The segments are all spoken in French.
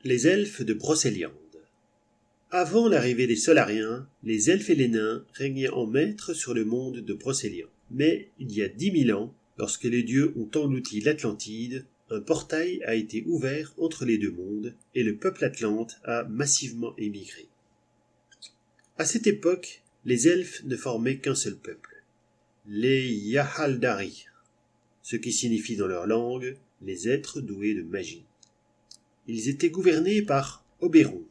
Les elfes de Brocéliande. Avant l'arrivée des Solariens, les elfes et les nains régnaient en maîtres sur le monde de Brocéliande. Mais il y a 10 000 ans, lorsque les dieux ont englouti l'Atlantide, un portail a été ouvert entre les deux mondes et le peuple atlante a massivement émigré. À cette époque, les elfes ne formaient qu'un seul peuple, les Yahaldari, ce qui signifie dans leur langue les êtres doués de magie. Ils étaient gouvernés par Oberon,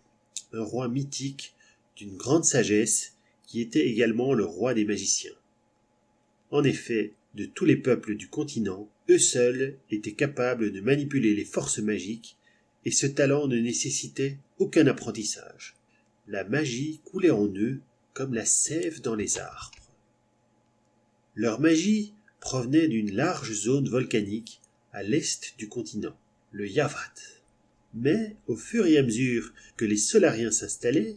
un roi mythique d'une grande sagesse qui était également le roi des magiciens. En effet, de tous les peuples du continent, eux seuls étaient capables de manipuler les forces magiques et ce talent ne nécessitait aucun apprentissage. La magie coulait en eux comme la sève dans les arbres. Leur magie provenait d'une large zone volcanique à l'est du continent, le Yavat. Mais au fur et à mesure que les Solariens s'installaient,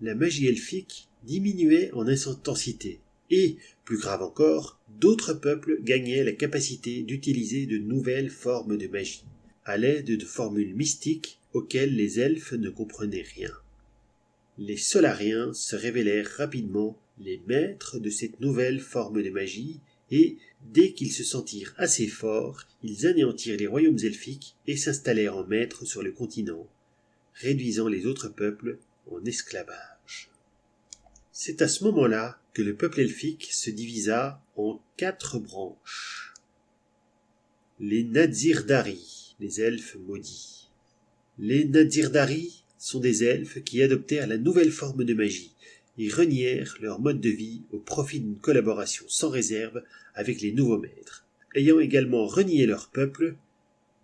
la magie elfique diminuait en intensité et, plus grave encore, d'autres peuples gagnaient la capacité d'utiliser de nouvelles formes de magie, à l'aide de formules mystiques auxquelles les elfes ne comprenaient rien. Les Solariens se révélèrent rapidement les maîtres de cette nouvelle forme de magie et, dès qu'ils se sentirent assez forts, ils anéantirent les royaumes elfiques et s'installèrent en maîtres sur le continent, réduisant les autres peuples en esclavage. C'est à ce moment-là que le peuple elfique se divisa en 4 branches. Les Nadzirdari, les elfes maudits. Les Nadzirdari sont des elfes qui adoptèrent la nouvelle forme de magie et renièrent leur mode de vie au profit d'une collaboration sans réserve avec les nouveaux maîtres. Ayant également renié leur peuple,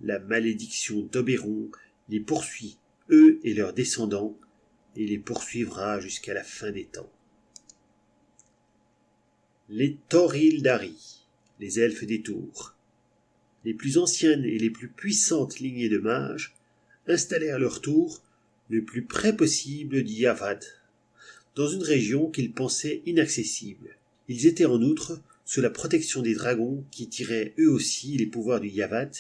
la malédiction d'Oberon les poursuit, eux et leurs descendants, et les poursuivra jusqu'à la fin des temps. Les Torildari, les elfes des tours. Les plus anciennes et les plus puissantes lignées de mages installèrent leur tour le plus près possible du Yavad, dans une région qu'ils pensaient inaccessible. Ils étaient en outre sous la protection des dragons qui tiraient eux aussi les pouvoirs du Yavat.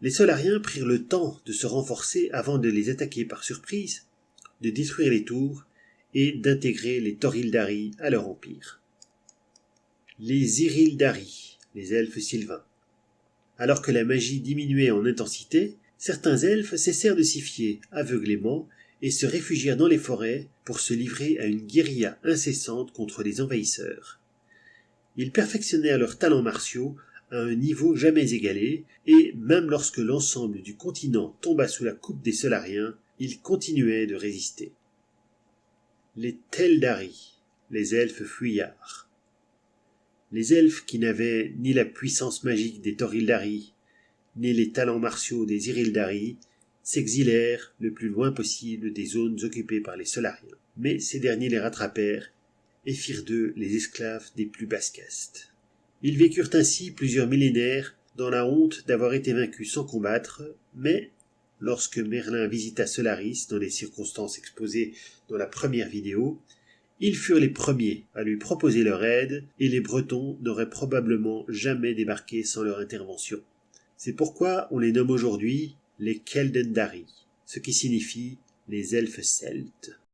Les Solariens prirent le temps de se renforcer avant de les attaquer par surprise, de détruire les tours et d'intégrer les Torildari à leur empire. Les Irildari, les elfes sylvains. Alors que la magie diminuait en intensité, certains elfes cessèrent de s'y fier aveuglément et se réfugièrent dans les forêts pour se livrer à une guérilla incessante contre les envahisseurs. Ils perfectionnèrent leurs talents martiaux à un niveau jamais égalé, et même lorsque l'ensemble du continent tomba sous la coupe des Solariens, ils continuaient de résister. Les Teldari, les elfes fuyards. Les elfes qui n'avaient ni la puissance magique des Torildari, ni les talents martiaux des Irildari, s'exilèrent le plus loin possible des zones occupées par les Solariens. Mais ces derniers les rattrapèrent et firent d'eux les esclaves des plus basses castes. Ils vécurent ainsi plusieurs millénaires dans la honte d'avoir été vaincus sans combattre, mais lorsque Merlin visita Solaris dans les circonstances exposées dans la première vidéo, ils furent les premiers à lui proposer leur aide et les Bretons n'auraient probablement jamais débarqué sans leur intervention. C'est pourquoi on les nomme aujourd'hui les Keldendari, ce qui signifie les elfes celtes.